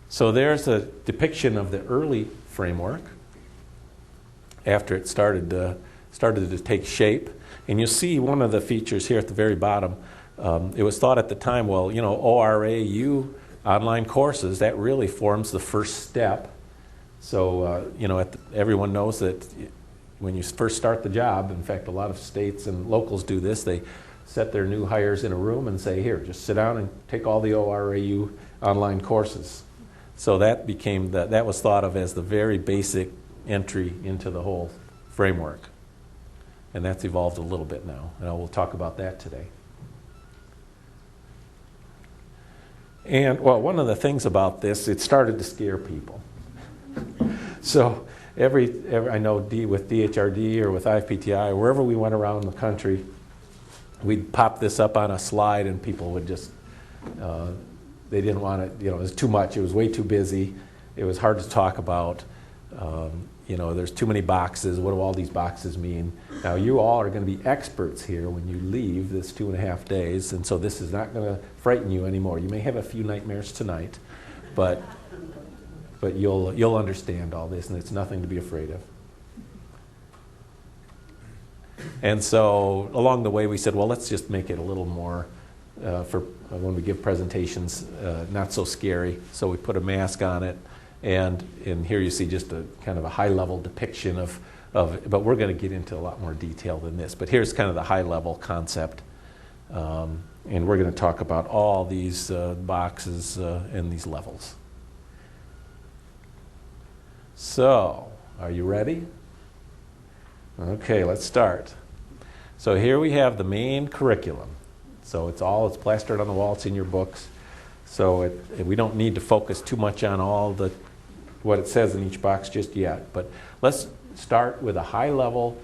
So there's a depiction of the early framework after it started to take shape. And you'll see one of the features here at the very bottom. It was thought at the time, well, ORAU online courses, that really forms the first step. So, everyone knows that when you first start the job, in fact, a lot of states and locals do this, they set their new hires in a room and say, here, just sit down and take all the ORAU online courses. So that was thought of as the very basic entry into the whole framework. And that's evolved a little bit now, and we'll talk about that today. And, well, one of the things about this, it started to scare people. So I know with DHRD or with IFPTI, wherever we went around the country, we'd pop this up on a slide and people would just, they didn't want it, it was too much, it was way too busy, it was hard to talk about, there's too many boxes, what do all these boxes mean? Now you all are going to be experts here when you leave this 2.5 days, and so this is not going to frighten you anymore. You may have a few nightmares tonight, but you'll understand all this, and it's nothing to be afraid of. And so along the way we said, well, let's just make it a little more, for when we give presentations, not so scary. So we put a mask on it, and here you see just a kind of a high-level depiction of but we're going to get into a lot more detail than this. But here's kind of the high-level concept, and we're going to talk about all these boxes and these levels. So, are you ready? Okay, let's start. So here we have the main curriculum. So it's plastered on the wall, it's in your books. So we don't need to focus too much on what it says in each box just yet. But let's start with a high-level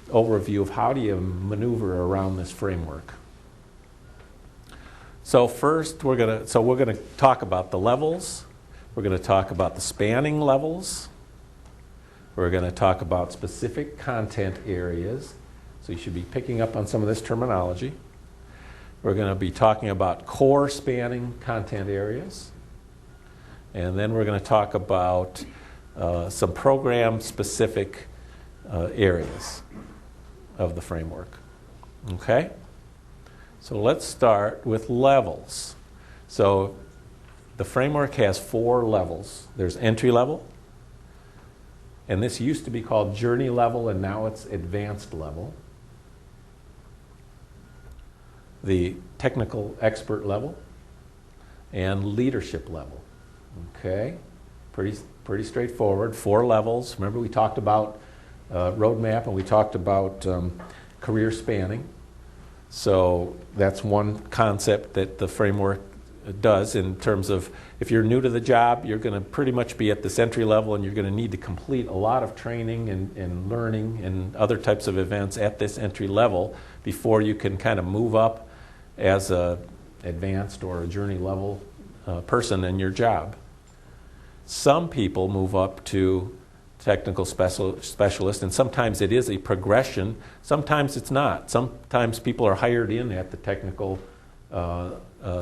overview of how do you maneuver around this framework. So first we're going to talk about the levels. We're going to talk about the spanning levels. We're going to talk about specific content areas. So you should be picking up on some of this terminology. We're going to be talking about core spanning content areas. And then we're going to talk about some program-specific areas of the framework. Okay? So let's start with levels. So the framework has 4 levels. There's entry level, and this used to be called journey level, and now it's advanced level. The technical expert level and leadership level. Okay, pretty straightforward. 4 levels. Remember we talked about roadmap and we talked about career spanning. So that's one concept that the framework does in terms of if you're new to the job, you're going to pretty much be at this entry level and you're going to need to complete a lot of training and learning and other types of events at this entry level before you can kind of move up as a advanced or a journey level person in your job. Some people move up to technical specialist, and sometimes it is a progression. Sometimes it's not. Sometimes people are hired in at the technical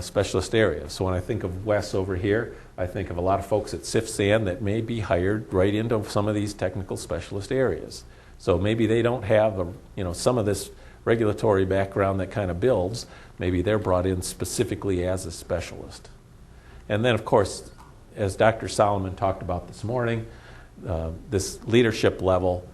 specialist area. So when I think of Wes over here, I think of a lot of folks at SIFSAN that may be hired right into some of these technical specialist areas. So maybe they don't have some of this regulatory background that kind of builds. Maybe they're brought in specifically as a specialist. And then, of course, as Dr. Solomon talked about this morning, this leadership level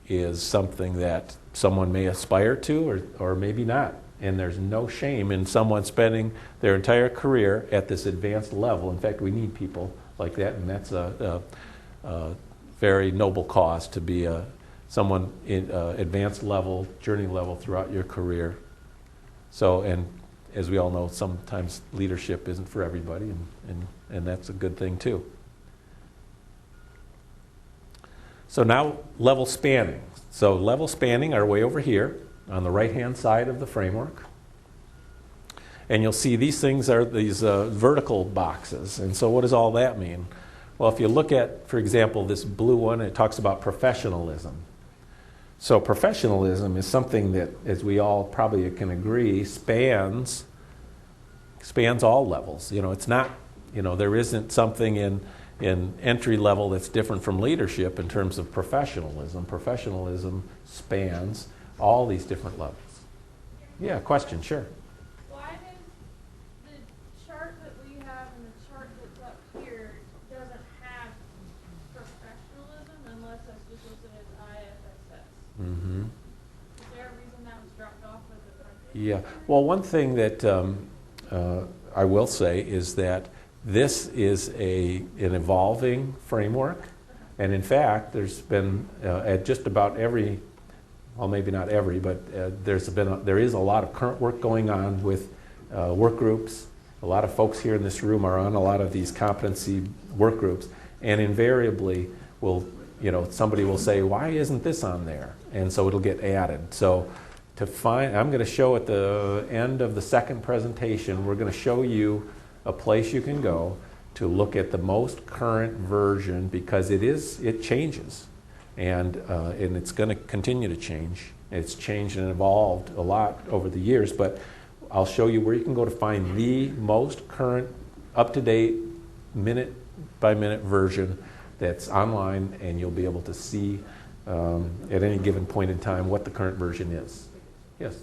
is something that someone may aspire to or maybe not. And there's no shame in someone spending their entire career at this advanced level. In fact, we need people like that, and that's a very noble cause to be someone in advanced level, journey level throughout your career. So, and as we all know, sometimes leadership isn't for everybody, and that's a good thing too. So now level spanning. So level spanning are way over here on the right-hand side of the framework. And you'll see these things are these vertical boxes. And so what does all that mean? Well, if you look at, for example, this blue one, it talks about professionalism. So professionalism is something that, as we all probably can agree, spans all levels. It's not there isn't something in entry level that's different from leadership in terms of professionalism. Professionalism spans all these different levels. Yeah, question, sure. Why does the chart that we have and the chart that's up here doesn't have professionalism unless that's just listed as IFSS? Mm-hmm. Is there a reason that was dropped off of the country? Yeah. Well, one thing that I will say is that this is an evolving framework, and in fact, there's been at just about every, well, maybe not every, but there is a lot of current work going on with work groups. A lot of folks here in this room are on a lot of these competency work groups, and invariably somebody will say, why isn't this on there? And so it'll get added. So I'm going to show at the end of the second presentation, we're going to show you a place you can go to look at the most current version, because it changes, and it's going to continue to change. It's changed and evolved a lot over the years, but I'll show you where you can go to find the most current, up-to-date, minute-by-minute version that's online, and you'll be able to see at any given point in time what the current version is. Yes?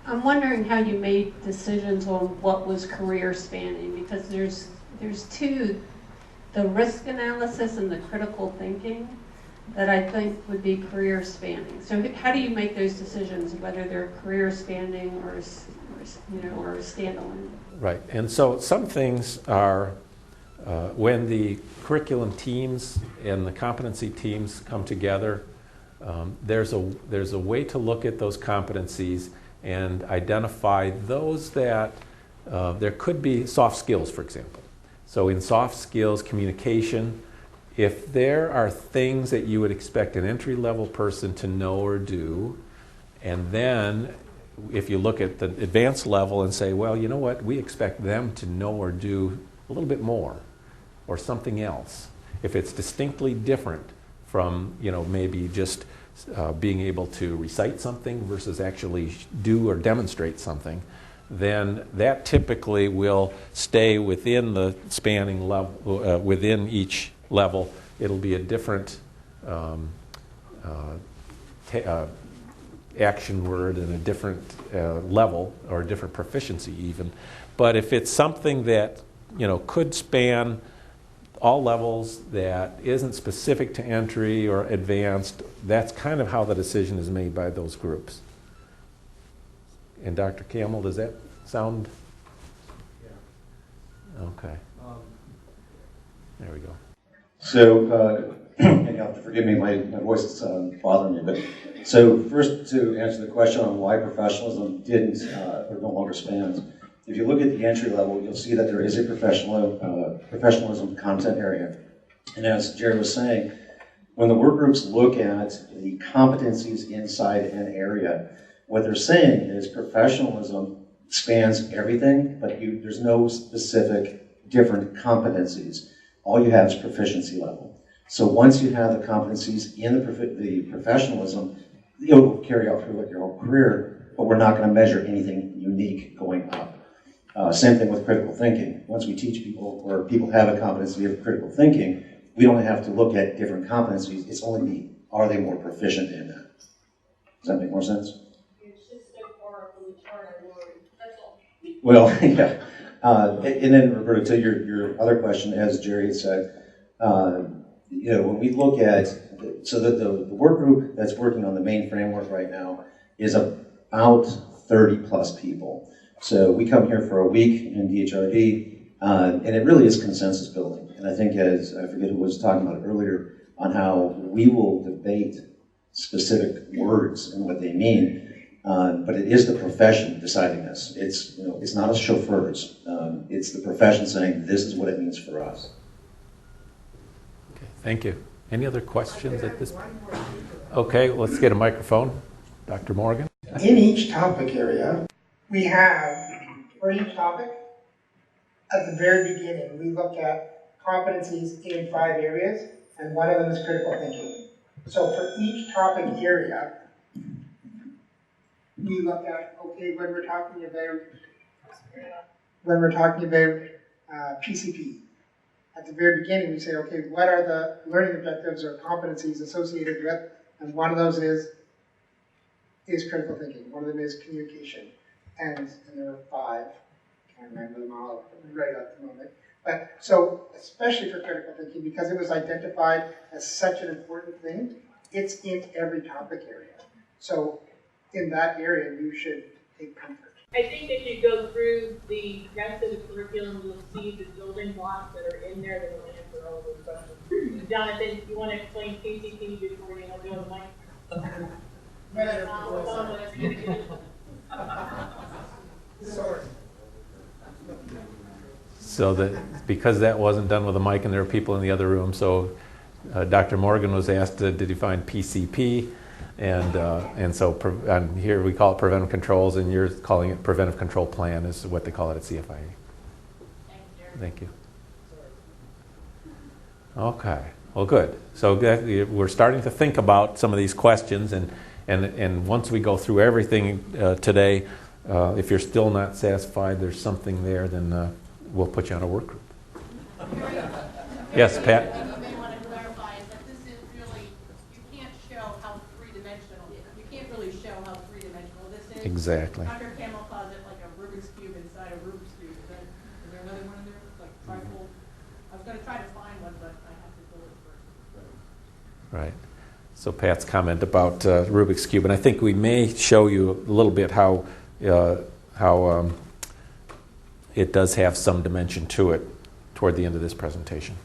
I'm wondering how you made decisions on what was career spanning, because there's two, the risk analysis and the critical thinking, that I think would be career spanning. So how do you make those decisions, whether they're career spanning or standalone? Right, and so some things are when the curriculum teams and the competency teams come together. There's a way to look at those competencies and identify those that there could be soft skills, for example. So in soft skills, communication, if there are things that you would expect an entry-level person to know or do, and then if you look at the advanced level and say, well, you know what, we expect them to know or do a little bit more or something else. If it's distinctly different from, maybe just being able to recite something versus actually do or demonstrate something, then that typically will stay within the spanning level, within each level. It'll be a different action word and a different level or a different proficiency even. But if it's something that, could span all levels, that isn't specific to entry or advanced, that's kind of how the decision is made by those groups. And Dr. Campbell, does that sound? Yeah. Okay. There we go. So, you have to forgive me, my voice is bothering me. But so first, to answer the question on why professionalism didn't or no longer spans, if you look at the entry level, you'll see that there is a professionalism content area. And as Jerry was saying, when the work groups look at the competencies inside an area, what they're saying is professionalism spans everything, but there's no specific different competencies. All you have is proficiency level. So once you have the competencies in the professionalism, you'll carry out through your whole career, but we're not going to measure anything unique going up. Same thing with critical thinking. Once we teach people, or people have a competency of critical thinking, we don't have to look at different competencies. It's only are they more proficient in that? Does that make more sense? It's just so far from the chart I worry. That's all. Well, yeah. And then, Roberta, to your other question, as Jerry had said, when we look at, so that the work group that's working on the main framework right now is about 30 plus people. So we come here for a week in DHRD, and it really is consensus building. And I think, as I forget who was talking about it earlier, on how we will debate specific words and what they mean, but it is the profession deciding this. It's not us chauffeurs. It's the profession saying this is what it means for us. Okay, thank you. Any other questions at this point? Okay, let's get a microphone. Dr. Morgan. In each topic area, we have, for each topic, at the very beginning, we look at competencies in 5 areas, and one of them is critical thinking. So for each topic area, we look at, okay, when we're talking about when we're talking about PCP. At the very beginning, we say, okay, what are the learning objectives or competencies associated with, and one of those is critical thinking. One of them is communication. And there are 5. Can't remember them all right at the moment. But so, especially for critical thinking, because it was identified as such an important thing, it's in every topic area. So in that area, you should take comfort. I think if you go through the rest of the curriculum, you'll see the building blocks that are in there that will answer all of those questions. Jonathan, you want to explain KCP before you go to Mike? Sorry. So that because that wasn't done with a mic and there were people in the other room, so Dr. Morgan was asked to define PCP, and so and here we call it preventive controls, and you're calling it preventive control plan is what they call it at CFIA. Thank you. Okay. Well, good. So we're starting to think about some of these questions, and once we go through everything today, if you're still not satisfied, there's something there, then we'll put you on a work group. Yes, Pat? You may want to clarify is that this is really, you can't show how three-dimensional, you can't really show how three-dimensional this is. Exactly. Dr. Campbell calls it like a Rubik's Cube inside a Rubik's Cube. Is there another one in there? Like trifold? I was going to try to find one, but I have to go it first. Right. So Pat's comment about Rubik's Cube, and I think we may show you a little bit how it does have some dimension to it toward the end of this presentation.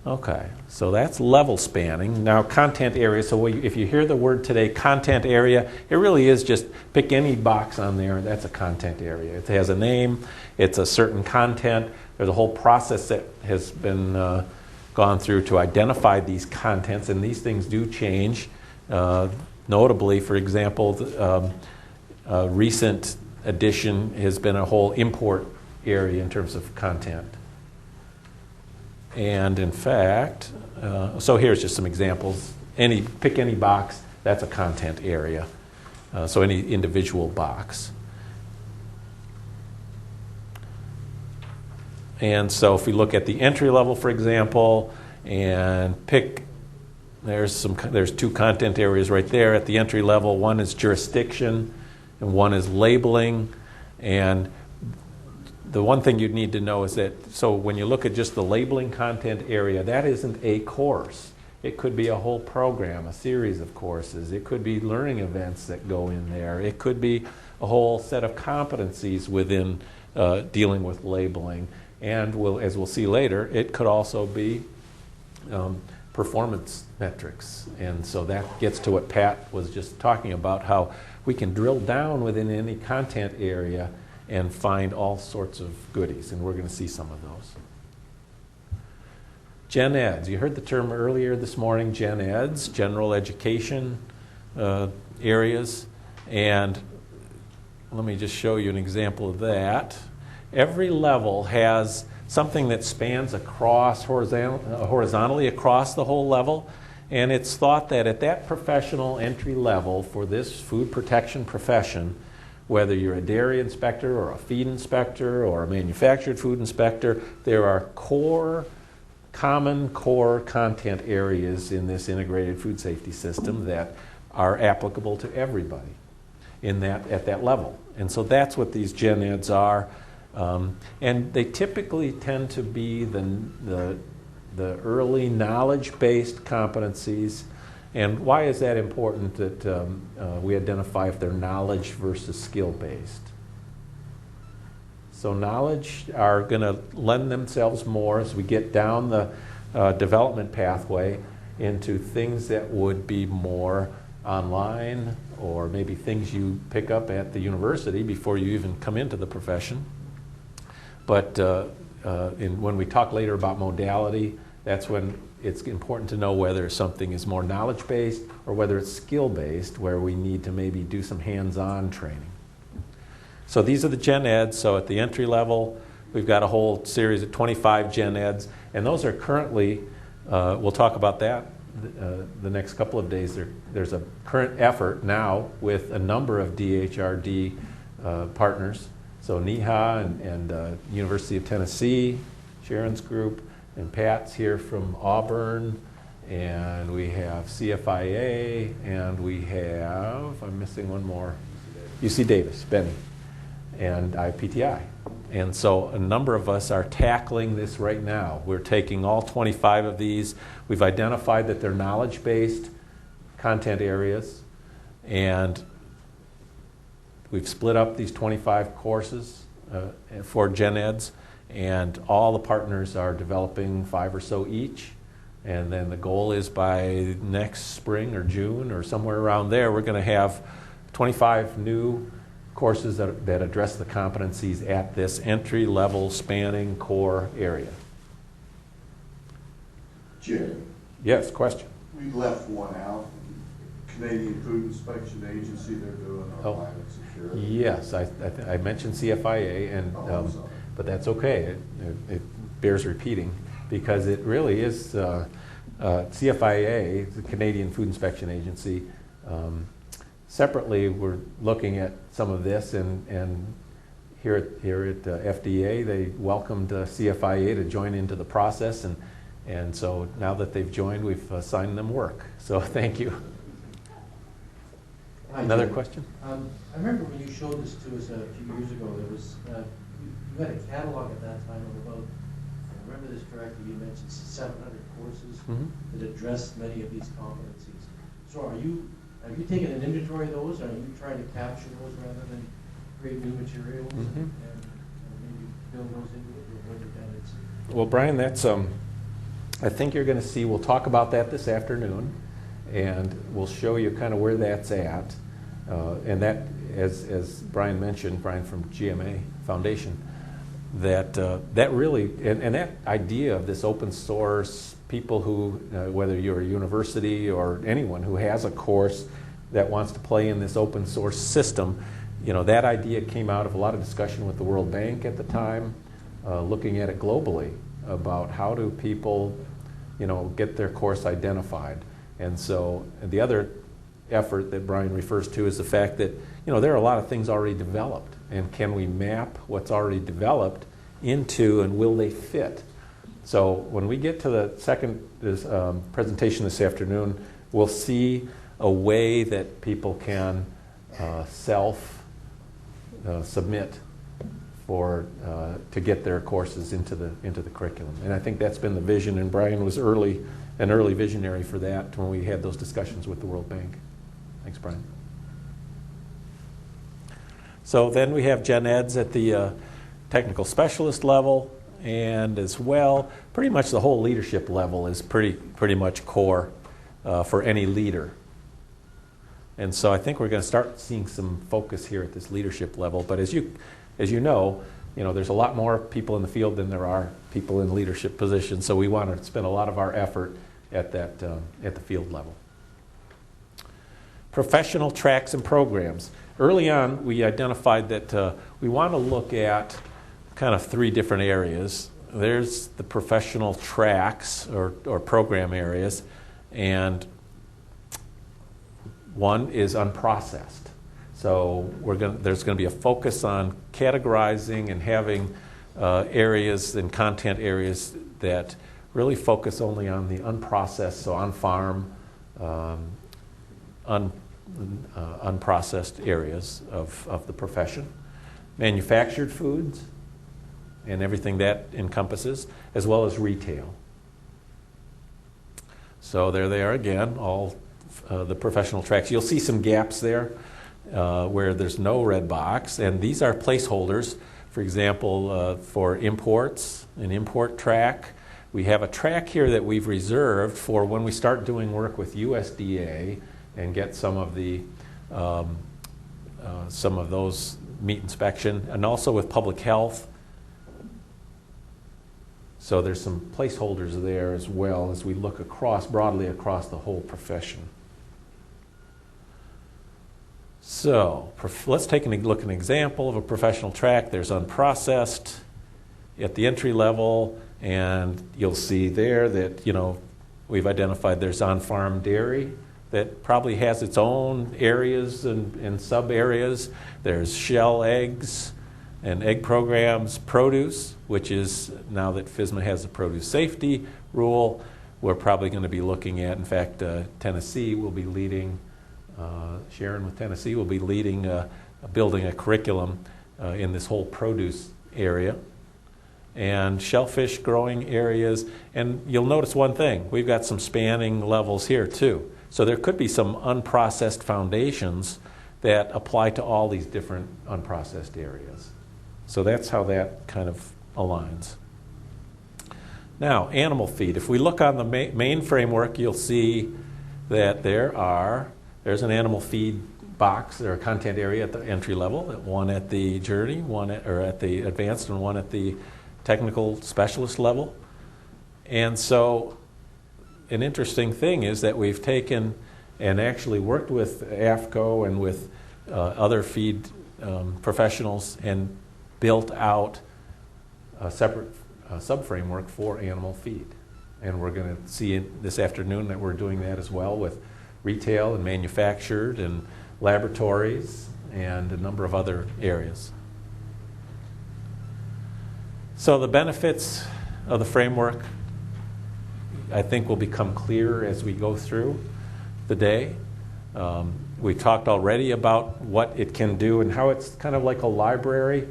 Okay, so that's level spanning. Now content area, so if you hear the word today, content area, it really is just pick any box on there, and that's a content area. It has a name, it's a certain content, there's a whole process that has been gone through to identify these contents, and these things do change. Notably, for example, recent addition has been a whole import area in terms of content. And in fact, so here's just some examples. Pick any box, that's a content area. So any individual box. And so if we look at the entry level, for example, and there's 2 content areas right there at the entry level. One is jurisdiction, and one is labeling. And the one thing you'd need to know is that, so when you look at just the labeling content area, that isn't a course. It could be a whole program, a series of courses. It could be learning events that go in there. It could be a whole set of competencies within dealing with labeling. And as we'll see later, it could also be performance metrics. And so that gets to what Pat was just talking about, how we can drill down within any content area and find all sorts of goodies, and we're going to see some of those. Gen Eds. You heard the term earlier this morning, Gen Eds, general education areas. And let me just show you an example of that. Every level has something that spans across horizontally across the whole level. And it's thought that at that professional entry level for this food protection profession, whether you're a dairy inspector or a feed inspector or a manufactured food inspector, there are common core content areas in this integrated food safety system that are applicable to everybody at that level. And so that's what these Gen Eds are. And they typically tend to be the early knowledge-based competencies. And why is that important that we identify if they're knowledge versus skill-based? So knowledge are going to lend themselves more as we get down the development pathway into things that would be more online or maybe things you pick up at the university before you even come into the profession. But when we talk later about modality, that's when it's important to know whether something is more knowledge-based or whether it's skill-based, where we need to maybe do some hands-on training. So these are the Gen Eds. So at the entry level, we've got a whole series of 25 Gen Eds, and those are currently, we'll talk about that the next couple of days. There's a current effort now with a number of DHRD partners, So NEHA and University of Tennessee, Sharon's group, and Pat's here from Auburn, and we have CFIA, and we have, I'm missing one more, UC Davis, Benny, and IPTI. And so a number of us are tackling this right now. We're taking all 25 of these. We've identified that they're knowledge-based content areas, and we've split up these 25 courses for Gen Eds, and all the partners are developing 5 or so each. And then the goal is by next spring or June or somewhere around there, we're going to have 25 new courses that address the competencies at this entry-level spanning core area. Jim, Yes, question? we left one out. Canadian Food Inspection Agency, they're doing our Oh. climate security. Yes, I mentioned CFIA, and Oh, I'm sorry. but that's okay. It bears repeating because it really is CFIA, the Canadian Food Inspection Agency. Separately, we're looking at some of this, and here at FDA, they welcomed CFIA to join into the process, and so now that they've joined, we've assigned them work. So thank you. Hi, Another Jim. question? I remember when you showed this to us a few years ago, there was, you had a catalog at that time of about, if I remember this correctly, you mentioned 700 courses Mhm. that addressed many of these competencies. So are you taking an inventory of those? Are you trying to capture those rather than create new materials Mhm. and maybe build those into it, or what you've done? Well, Brian, that's I think you're going to see. We'll talk about that this afternoon, and we'll show you kind of where that's at. And that, as Brian mentioned, Brian from GMA Foundation, that really and that idea of this open source, people who, whether you're a university or anyone who has a course that wants to play in this open source system, that idea came out of a lot of discussion with the World Bank at the time, looking at it globally about how do people, get their course identified. And so the other effort that Brian refers to is the fact that, there are a lot of things already developed, and can we map what's already developed into, and will they fit? So when we get to the second presentation this afternoon, we'll see a way that people can self-submit to get their courses into the curriculum. And I think that's been the vision, and Brian was an early visionary for that when we had those discussions with the World Bank. Thanks, Brian. So then we have Gen Eds at the technical specialist level, and as well, pretty much the whole leadership level is pretty much core for any leader. And so I think we're going to start seeing some focus here at this leadership level. But as you know, there's a lot more people in the field than there are people in leadership positions. So we want to spend a lot of our effort at the field level. Professional tracks and programs. Early on, we identified that we want to look at kind of 3 different areas. There's the professional tracks or program areas, and one is unprocessed. So there's going to be a focus on categorizing and having areas and content areas that really focus only on the unprocessed, so on-farm, unprocessed areas of the profession. Manufactured foods and everything that encompasses, as well as retail. So there they are again, all the professional tracks. You'll see some gaps there where there's no red box, and these are placeholders. For example, for imports, an import track. We have a track here that we've reserved for when we start doing work with USDA and get some of those meat inspection, and also with public health. So there's some placeholders there as well as we look broadly across the whole profession. So let's take a look at an example of a professional track. There's unprocessed at the entry level, and you'll see there that we've identified there's on-farm dairy that probably has its own areas and sub-areas. There's shell eggs, and egg programs, produce, which is now that FSMA has a produce safety rule, we're probably going to be looking at, in fact, Tennessee will be leading, Sharon with Tennessee will be leading building a curriculum in this whole produce area. And shellfish growing areas, and you'll notice one thing, we've got some spanning levels here too. So there could be some unprocessed foundations that apply to all these different unprocessed areas. So that's how that kind of aligns. Now, animal feed. If we look on the main framework, you'll see that there's an animal feed box or a content area at the entry level, one at the journey, one at the advanced, and one at the technical specialist level. And so an interesting thing is that we've taken and actually worked with AFCO and with other feed professionals and built out a separate sub-framework for animal feed. And we're going to see this afternoon that we're doing that as well with retail and manufactured and laboratories and a number of other areas. So the benefits of the framework, I think, will become clearer as we go through the day. We talked already about what it can do and how it's kind of like a library.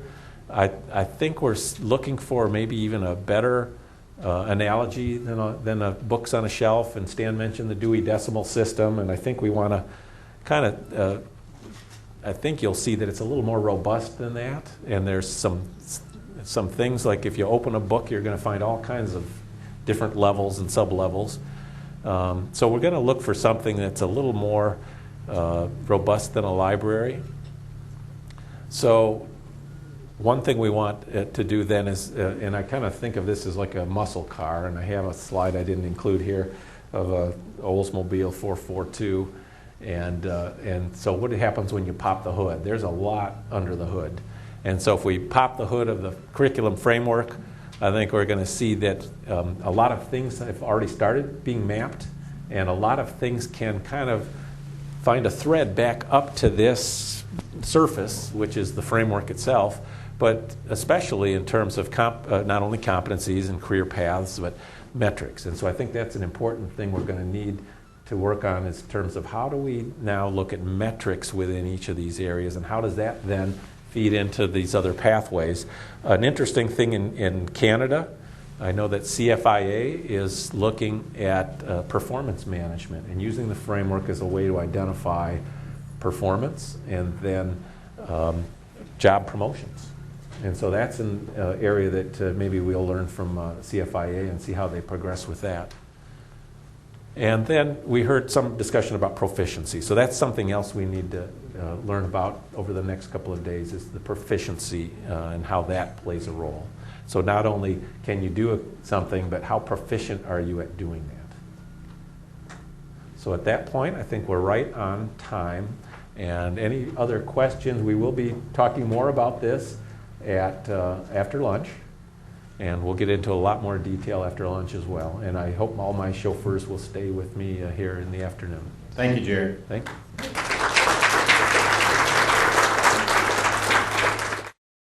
I think we're looking for maybe even a better analogy than a books on a shelf. And Stan mentioned the Dewey Decimal System, and I think we want to kind of, I think you'll see that it's a little more robust than that. And there's some things like if you open a book, you're going to find all kinds of different levels and sub-levels. So we're going to look for something that's a little more robust than a library. So one thing we want to do then is, and I kind of think of this as like a muscle car, and I have a slide I didn't include here of a Oldsmobile 442. And so what happens when you pop the hood? There's a lot under the hood. And so if we pop the hood of the curriculum framework, I think we're going to see that a lot of things have already started being mapped, and a lot of things can kind of find a thread back up to this surface, which is the framework itself, but especially in terms of not only competencies and career paths, but metrics. And so I think that's an important thing we're going to need to work on in terms of how do we now look at metrics within each of these areas, and how does that then feed into these other pathways. An interesting thing in Canada, I know that CFIA is looking at performance management and using the framework as a way to identify performance and then job promotions. And so that's an area that maybe we'll learn from CFIA and see how they progress with that. And then we heard some discussion about proficiency. So that's something else we need to learn about over the next couple of days, is the proficiency and how that plays a role. So not only can you do something, but how proficient are you at doing that? So at that point, I think we're right on time. And any other questions, we will be talking more about this at after lunch. And we'll get into a lot more detail after lunch as well. And I hope all my chauffeurs will stay with me here in the afternoon. Thank you, Jared. Thank you.